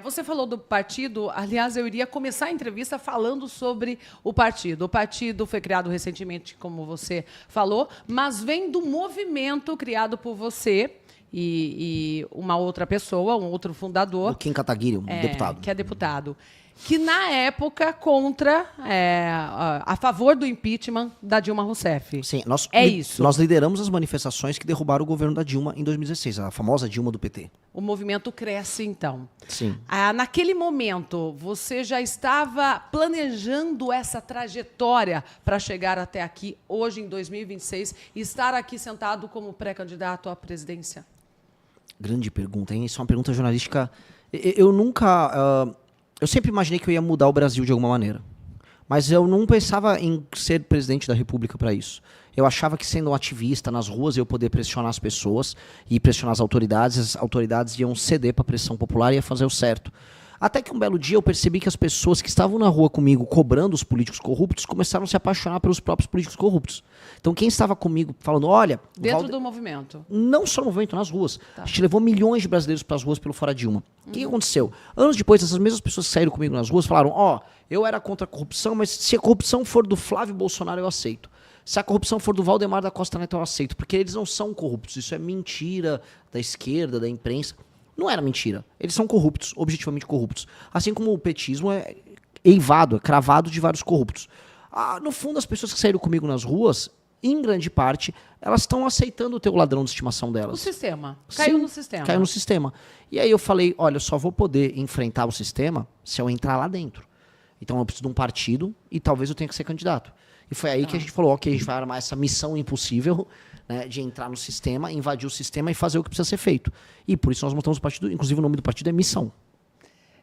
Você falou do partido, aliás, eu iria começar a entrevista falando sobre o partido. O partido foi criado recentemente, como você falou, mas vem do movimento criado por você e uma outra pessoa, um outro fundador. O Kim Kataguiri, deputado. Que é deputado. Que, na época, a favor do impeachment da Dilma Rousseff. Sim, isso. Nós lideramos as manifestações que derrubaram o governo da Dilma em 2016, a famosa Dilma do PT. O movimento cresce, então. Sim. Naquele momento, você já estava planejando essa trajetória para chegar até aqui, hoje, em 2026, e estar aqui sentado como pré-candidato à presidência? Grande pergunta, hein? Isso é uma pergunta jornalística. Eu sempre imaginei que eu ia mudar o Brasil de alguma maneira. Mas eu não pensava em ser presidente da República para isso. Eu achava que sendo um ativista nas ruas eu ia poder pressionar as pessoas e pressionar as autoridades iam ceder para a pressão popular e ia fazer o certo. Até que um belo dia eu percebi que as pessoas que estavam na rua comigo cobrando os políticos corruptos começaram a se apaixonar pelos próprios políticos corruptos. Então quem estava comigo falando, olha... Dentro do movimento? Não só no movimento, nas ruas. Tá. A gente levou milhões de brasileiros para as ruas pelo Fora Dilma. O que aconteceu? Anos depois, essas mesmas pessoas que saíram comigo nas ruas falaram, eu era contra a corrupção, mas se a corrupção for do Flávio Bolsonaro, eu aceito. Se a corrupção for do Valdemar da Costa Neto, eu aceito. Porque eles não são corruptos. Isso é mentira da esquerda, da imprensa. Não era mentira. Eles são corruptos, objetivamente corruptos. Assim como o petismo é eivado, é cravado de vários corruptos. No fundo, as pessoas que saíram comigo nas ruas, em grande parte, elas estão aceitando o teu ladrão de estimação delas. O sistema. Caiu no sistema. Caiu no sistema. E aí eu falei, olha, eu só vou poder enfrentar o sistema se eu entrar lá dentro. Então eu preciso de um partido e talvez eu tenha que ser candidato. E foi aí que a gente falou, ok, a gente vai armar essa missão impossível, né, de entrar no sistema, invadir o sistema e fazer o que precisa ser feito. E por isso nós montamos o partido, inclusive o nome do partido é Missão.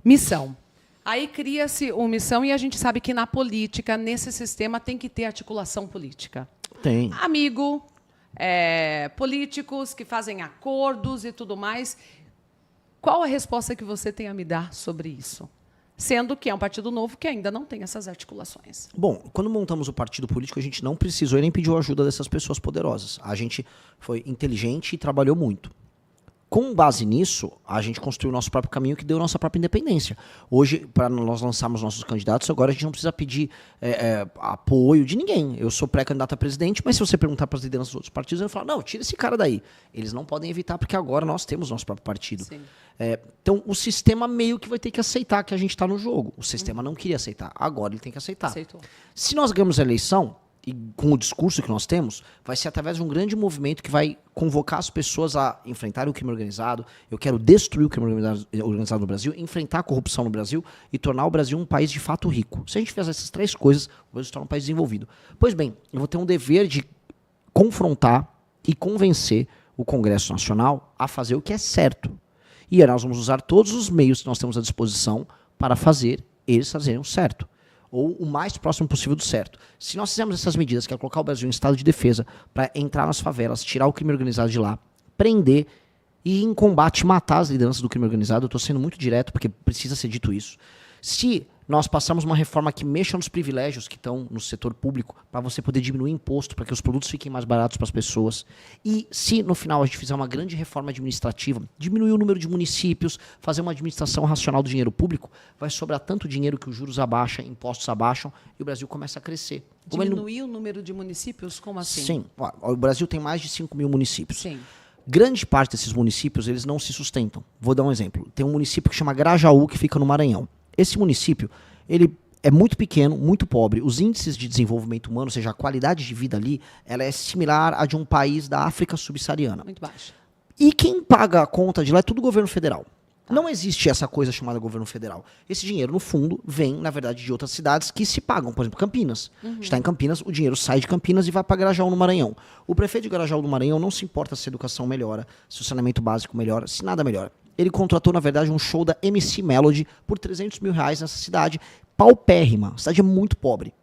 Missão. Aí cria-se uma missão e a gente sabe que na política, nesse sistema, tem que ter articulação política. Tem. Amigo, políticos que fazem acordos e tudo mais. Qual a resposta que você tem a me dar sobre isso? Sendo que é um partido novo que ainda não tem essas articulações. Bom, quando montamos o partido político, a gente não precisou e nem pediu ajuda dessas pessoas poderosas. A gente foi inteligente e trabalhou muito. Com base nisso, a gente construiu o nosso próprio caminho que deu nossa própria independência. Hoje, para nós lançarmos nossos candidatos, agora a gente não precisa pedir apoio de ninguém. Eu sou pré-candidato a presidente, mas se você perguntar para as lideranças dos outros partidos, eu falo, não, tira esse cara daí. Eles não podem evitar, porque agora nós temos nosso próprio partido. Então, o sistema meio que vai ter que aceitar que a gente está no jogo. O sistema não queria aceitar, agora ele tem que aceitar. Aceitou. Se nós ganhamos a eleição, e com o discurso que nós temos, vai ser através de um grande movimento que vai convocar as pessoas a enfrentarem o crime organizado. Eu quero destruir o crime organizado no Brasil, enfrentar a corrupção no Brasil e tornar o Brasil um país de fato rico. Se a gente fizer essas três coisas, o Brasil se torna um país desenvolvido. Pois bem, eu vou ter um dever de confrontar e convencer o Congresso Nacional a fazer o que é certo. E aí nós vamos usar todos os meios que nós temos à disposição para fazer eles fazerem o certo. Ou o mais próximo possível do certo. Se nós fizermos essas medidas, que é colocar o Brasil em estado de defesa, para entrar nas favelas, tirar o crime organizado de lá, prender e em combate matar as lideranças do crime organizado, eu estou sendo muito direto, porque precisa ser dito isso. Se nós passarmos uma reforma que mexa nos privilégios que estão no setor público, para você poder diminuir imposto, para que os produtos fiquem mais baratos para as pessoas, e se no final a gente fizer uma grande reforma administrativa, diminuir o número de municípios, fazer uma administração racional do dinheiro público, vai sobrar tanto dinheiro que os juros abaixam, impostos abaixam, e o Brasil começa a crescer. Diminuir o número de municípios? Como assim? Sim. O Brasil tem mais de 5 mil municípios. Sim. Grande parte desses municípios, eles não se sustentam. Vou dar um exemplo. Tem um município que chama Grajaú, que fica no Maranhão. Esse município, ele é muito pequeno, muito pobre. Os índices de desenvolvimento humano, ou seja, a qualidade de vida ali, ela é similar à de um país da África subsaariana. Muito baixa. E quem paga a conta de lá é tudo governo federal. Não existe essa coisa chamada governo federal. Esse dinheiro, no fundo, vem, na verdade, de outras cidades que se pagam. Por exemplo, Campinas. Está em Campinas, o dinheiro sai de Campinas e vai para Grajaú, no Maranhão. O prefeito de Grajaú, no Maranhão, não se importa se a educação melhora, se o saneamento básico melhora, se nada melhora. Ele contratou, na verdade, um show da MC Melody por R$300 mil nessa cidade paupérrima. A cidade é muito pobre.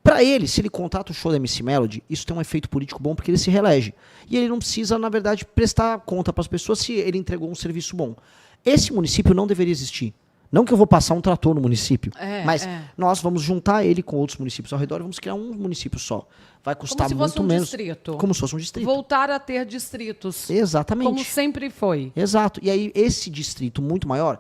Para ele, se ele contrata o show da MC Melody, isso tem um efeito político bom porque ele se reelege. E ele não precisa, na verdade, prestar conta para as pessoas se ele entregou um serviço bom. Esse município não deveria existir. Não que eu vou passar um trator no município, mas nós vamos juntar ele com outros municípios ao redor e vamos criar um município só. Vai custar muito menos. Distrito. Como se fosse um distrito. Voltar a ter distritos. Exatamente. Como sempre foi. Exato. E aí esse distrito muito maior,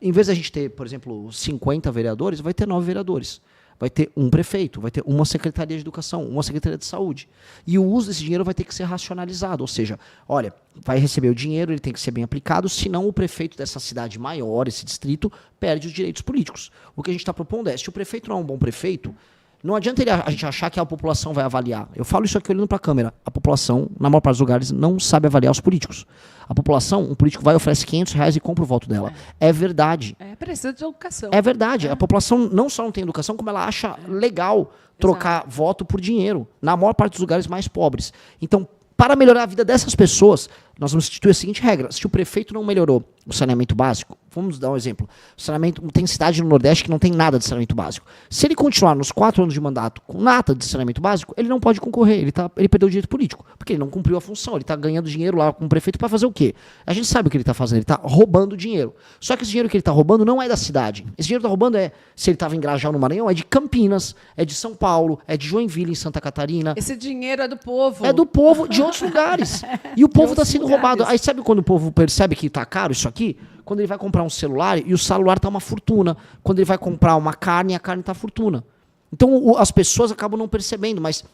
Em vez de a gente ter, por exemplo, 50 vereadores, vai ter 9 vereadores. Vai ter um prefeito, vai ter uma secretaria de educação, uma secretaria de saúde. E o uso desse dinheiro vai ter que ser racionalizado. Ou seja, olha, vai receber o dinheiro, ele tem que ser bem aplicado, senão o prefeito dessa cidade maior, esse distrito, perde os direitos políticos. O que a gente está propondo é, se o prefeito não é um bom prefeito, não adianta a gente achar que a população vai avaliar. Eu falo isso aqui olhando para a câmera. A população, na maior parte dos lugares, não sabe avaliar os políticos. A população, um político vai, oferece R$500 e compra o voto dela. É verdade. Precisa de educação. É verdade. A população não só não tem educação, como ela acha legal trocar voto por dinheiro. Na maior parte dos lugares mais pobres. Então, para melhorar a vida dessas pessoas, nós vamos instituir a seguinte regra. Se o prefeito não melhorou o saneamento básico, vamos dar um exemplo. O saneamento, tem cidade no Nordeste que não tem nada de saneamento básico. Se ele continuar nos 4 anos de mandato com nada de saneamento básico, ele não pode concorrer. Ele perdeu o direito político, porque ele não cumpriu a função. Ele está ganhando dinheiro lá com o prefeito para fazer o quê? A gente sabe o que ele está fazendo. Ele está roubando dinheiro. Só que esse dinheiro que ele está roubando não é da cidade. Esse dinheiro que está roubando se ele estava em Grajaú, no Maranhão, é de Campinas, é de São Paulo, é de Joinville, em Santa Catarina. Esse dinheiro é do povo. É do povo de outros lugares. E o povo está sendo roubado. Aí sabe quando o povo percebe que está caro isso aqui? Quando ele vai comprar um celular e o celular está uma fortuna. Quando ele vai comprar uma carne, a carne está fortuna. Então as pessoas acabam não percebendo, mas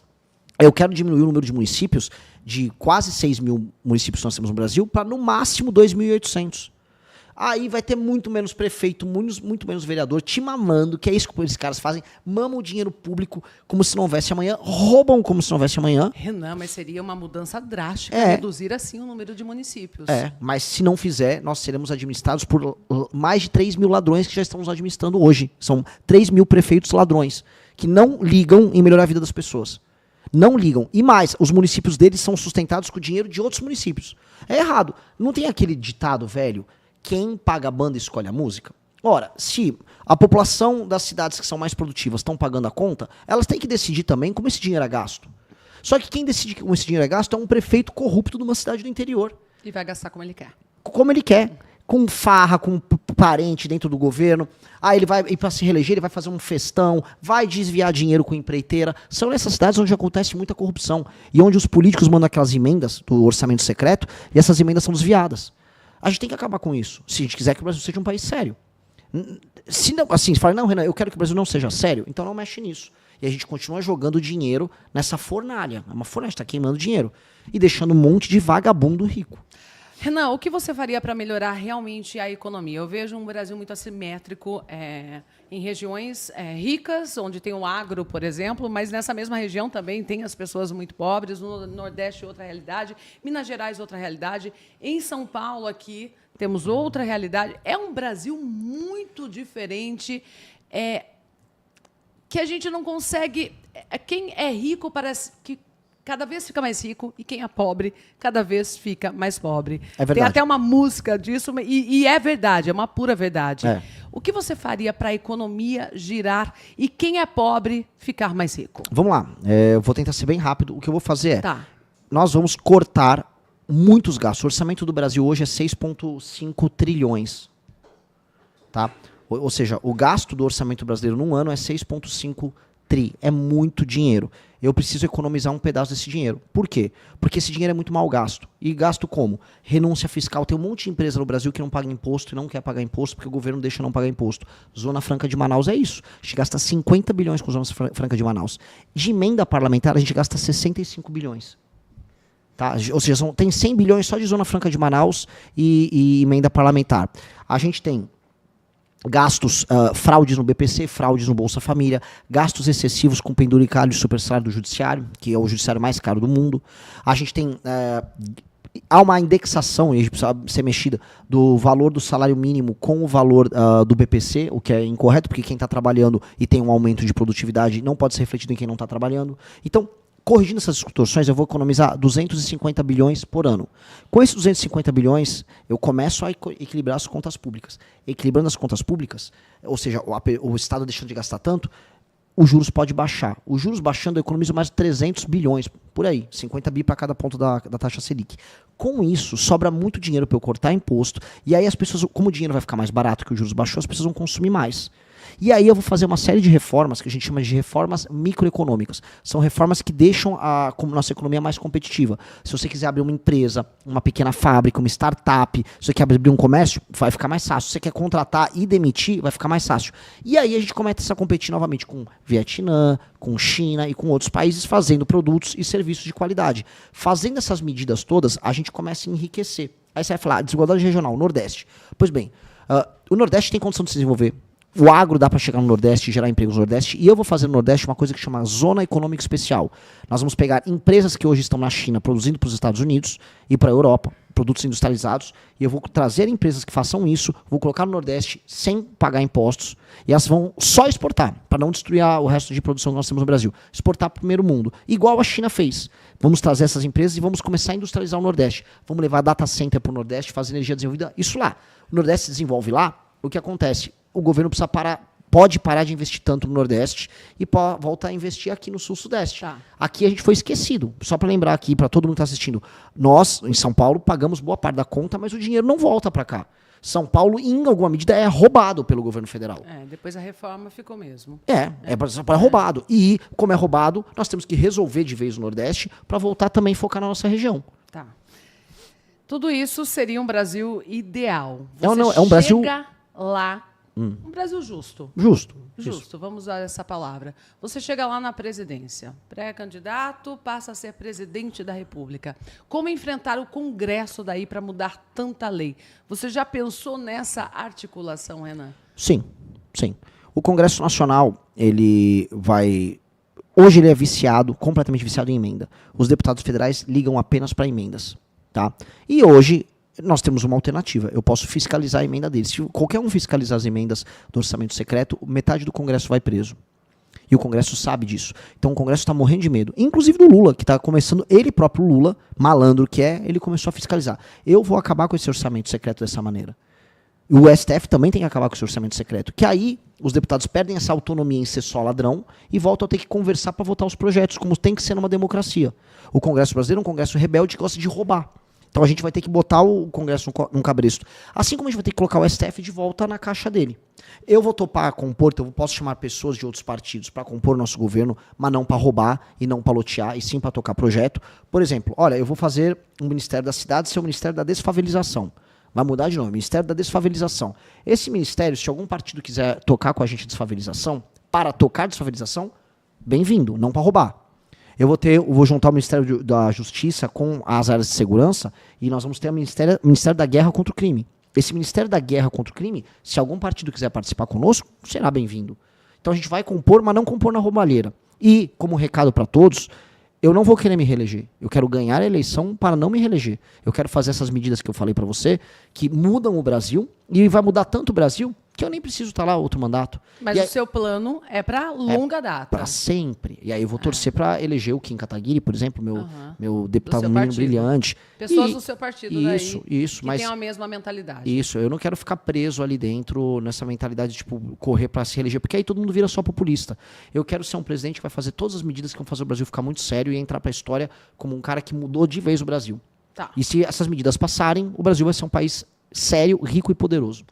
eu quero diminuir o número de municípios de quase 6 mil municípios que nós temos no Brasil para no máximo 2.800. Aí vai ter muito menos prefeito, muito menos vereador te mamando, que é isso que esses caras fazem, mamam o dinheiro público como se não houvesse amanhã, roubam como se não houvesse amanhã. Renan, mas seria uma mudança drástica reduzir assim o número de municípios. Mas se não fizer, nós seremos administrados por mais de 3 mil ladrões que já estamos administrando hoje. São 3 mil prefeitos ladrões, que não ligam em melhorar a vida das pessoas. Não ligam. E mais, os municípios deles são sustentados com o dinheiro de outros municípios. É errado. Não tem aquele ditado velho, quem paga a banda escolhe a música? Ora, se a população das cidades que são mais produtivas estão pagando a conta, elas têm que decidir também como esse dinheiro é gasto. Só que quem decide como esse dinheiro é gasto é um prefeito corrupto de uma cidade do interior. E vai gastar como ele quer. Como ele quer. Com farra, com parente dentro do governo. Aí ele vai, e para se reeleger, ele vai fazer um festão, vai desviar dinheiro com empreiteira. São nessas cidades onde acontece muita corrupção. E onde os políticos mandam aquelas emendas do orçamento secreto, e essas emendas são desviadas. A gente tem que acabar com isso, se a gente quiser que o Brasil seja um país sério. Se não, assim, se fala, não, Renan, eu quero que o Brasil não seja sério, então não mexe nisso. E a gente continua jogando dinheiro nessa fornalha. É uma fornalha, está queimando dinheiro. E deixando um monte de vagabundo rico. Renan, o que você faria para melhorar realmente a economia? Eu vejo um Brasil muito assimétrico em regiões ricas, onde tem o agro, por exemplo, mas nessa mesma região também tem as pessoas muito pobres, no Nordeste outra realidade, Minas Gerais outra realidade, em São Paulo aqui temos outra realidade. É um Brasil muito diferente, que a gente não consegue... Quem é rico parece que cada vez fica mais rico e quem é pobre cada vez fica mais pobre. É verdade. Tem até uma música disso e é verdade, é uma pura verdade. É. O que você faria para a economia girar e quem é pobre ficar mais rico? Vamos lá, eu vou tentar ser bem rápido. O que eu vou fazer nós vamos cortar muitos gastos. O orçamento do Brasil hoje é 6,5 trilhões. Tá? Ou seja, o gasto do orçamento brasileiro num ano é 6,5 tri. É muito dinheiro. Eu preciso economizar um pedaço desse dinheiro. Por quê? Porque esse dinheiro é muito mal gasto. E gasto como? Renúncia fiscal. Tem um monte de empresa no Brasil que não paga imposto e não quer pagar imposto porque o governo deixa não pagar imposto. Zona Franca de Manaus é isso. A gente gasta 50 bilhões com Zona Franca de Manaus. De emenda parlamentar, a gente gasta 65 bilhões. Tá? Ou seja, tem 100 bilhões só de Zona Franca de Manaus e emenda parlamentar. A gente tem gastos, fraudes no BPC, fraudes no Bolsa Família, gastos excessivos com penduricalho e supersalário do judiciário, que é o judiciário mais caro do mundo. A gente tem... há uma indexação, e a gente precisa ser mexida, do valor do salário mínimo com o valor do BPC, o que é incorreto, porque quem está trabalhando e tem um aumento de produtividade não pode ser refletido em quem não está trabalhando. Então, corrigindo essas distorções, eu vou economizar 250 bilhões por ano. Com esses 250 bilhões, eu começo a equilibrar as contas públicas. Equilibrando as contas públicas, ou seja, o Estado deixando de gastar tanto, os juros pode baixar. Os juros baixando, eu economizo mais de 300 bilhões, por aí. 50 bi para cada ponto da taxa Selic. Com isso, sobra muito dinheiro para eu cortar imposto, e aí as pessoas, como o dinheiro vai ficar mais barato que os juros baixou, as pessoas vão consumir mais. E aí eu vou fazer uma série de reformas que a gente chama de reformas microeconômicas. São reformas que deixam a nossa economia mais competitiva. Se você quiser abrir uma empresa, uma pequena fábrica, uma startup, se você quer abrir um comércio, vai ficar mais fácil. Se você quer contratar e demitir, vai ficar mais fácil. E aí a gente começa a competir novamente com Vietnã, com China e com outros países fazendo produtos e serviços de qualidade. Fazendo essas medidas todas, a gente começa a enriquecer. Aí você vai falar, desigualdade regional, Nordeste. Pois bem, o Nordeste tem condição de se desenvolver. O agro dá para chegar no Nordeste e gerar empregos no Nordeste. E eu vou fazer no Nordeste uma coisa que chama Zona Econômica Especial. Nós vamos pegar empresas que hoje estão na China produzindo para os Estados Unidos e para a Europa, produtos industrializados, e eu vou trazer empresas que façam isso, vou colocar no Nordeste sem pagar impostos, e elas vão só exportar, para não destruir o resto de produção que nós temos no Brasil. Exportar para o primeiro mundo, igual a China fez. Vamos trazer essas empresas e vamos começar a industrializar o Nordeste. Vamos levar data center para o Nordeste, fazer energia desenvolvida, isso lá. O Nordeste se desenvolve lá, o que acontece? O governo pode parar de investir tanto no Nordeste e volta a investir aqui no Sul-Sudeste. Tá. Aqui a gente foi esquecido. Só para lembrar aqui, para todo mundo que está assistindo, nós, em São Paulo, pagamos boa parte da conta, mas o dinheiro não volta para cá. São Paulo, em alguma medida, é roubado pelo governo federal. Depois a reforma ficou mesmo. É roubado. E, como é roubado, nós temos que resolver de vez o Nordeste para voltar também a focar na nossa região. Tá. Tudo isso seria um Brasil ideal. É um Brasil... lá, um Brasil justo. Justo, vamos usar essa palavra. Você chega lá na presidência, pré-candidato, passa a ser presidente da República. Como enfrentar o Congresso daí para mudar tanta lei? Você já pensou nessa articulação, Renan? Sim. O Congresso Nacional, hoje ele é completamente viciado em emenda. Os deputados federais ligam apenas para emendas, tá? E hoje nós temos uma alternativa. Eu posso fiscalizar a emenda deles. Se qualquer um fiscalizar as emendas do orçamento secreto, metade do Congresso vai preso. E o Congresso sabe disso. Então o Congresso está morrendo de medo. Inclusive do Lula, que está começando, ele próprio Lula, malandro que é, ele começou a fiscalizar. Eu vou acabar com esse orçamento secreto dessa maneira. E o STF também tem que acabar com esse orçamento secreto. Que aí os deputados perdem essa autonomia em ser só ladrão e voltam a ter que conversar para votar os projetos, como tem que ser numa democracia. O Congresso brasileiro é um Congresso rebelde que gosta de roubar. Então a gente vai ter que botar o Congresso num cabresto. Assim como a gente vai ter que colocar o STF de volta na caixa dele. Eu vou topar compor, então eu posso chamar pessoas de outros partidos para compor o nosso governo, mas não para roubar e não para lotear, e sim para tocar projeto. Por exemplo, olha, eu vou fazer um Ministério da Cidade ser o Ministério da Desfavelização. Vai mudar de nome, Ministério da Desfavelização. Esse ministério, se algum partido quiser tocar com a gente desfavelização, para tocar desfavelização, bem-vindo, não para roubar. Eu vou juntar o Ministério da Justiça com as áreas de segurança e nós vamos ter o Ministério da Guerra contra o Crime. Esse Ministério da Guerra contra o Crime, se algum partido quiser participar conosco, será bem-vindo. Então a gente vai compor, mas não compor na roubalheira. E, como recado para todos, eu não vou querer me reeleger. Eu quero ganhar a eleição para não me reeleger. Eu quero fazer essas medidas que eu falei para você, que mudam o Brasil, e vai mudar tanto o Brasil que eu nem preciso estar lá outro mandato. Mas o seu plano é para longa data. Para sempre. E aí eu vou torcer para eleger o Kim Kataguiri, por exemplo, meu deputado menino brilhante. Pessoas do seu partido isso, que mas têm a mesma mentalidade. Isso, eu não quero ficar preso ali dentro, nessa mentalidade de correr para se reeleger, porque aí todo mundo vira só populista. Eu quero ser um presidente que vai fazer todas as medidas que vão fazer o Brasil ficar muito sério e entrar para a história como um cara que mudou de vez o Brasil. Tá. E se essas medidas passarem, o Brasil vai ser um país sério, rico e poderoso.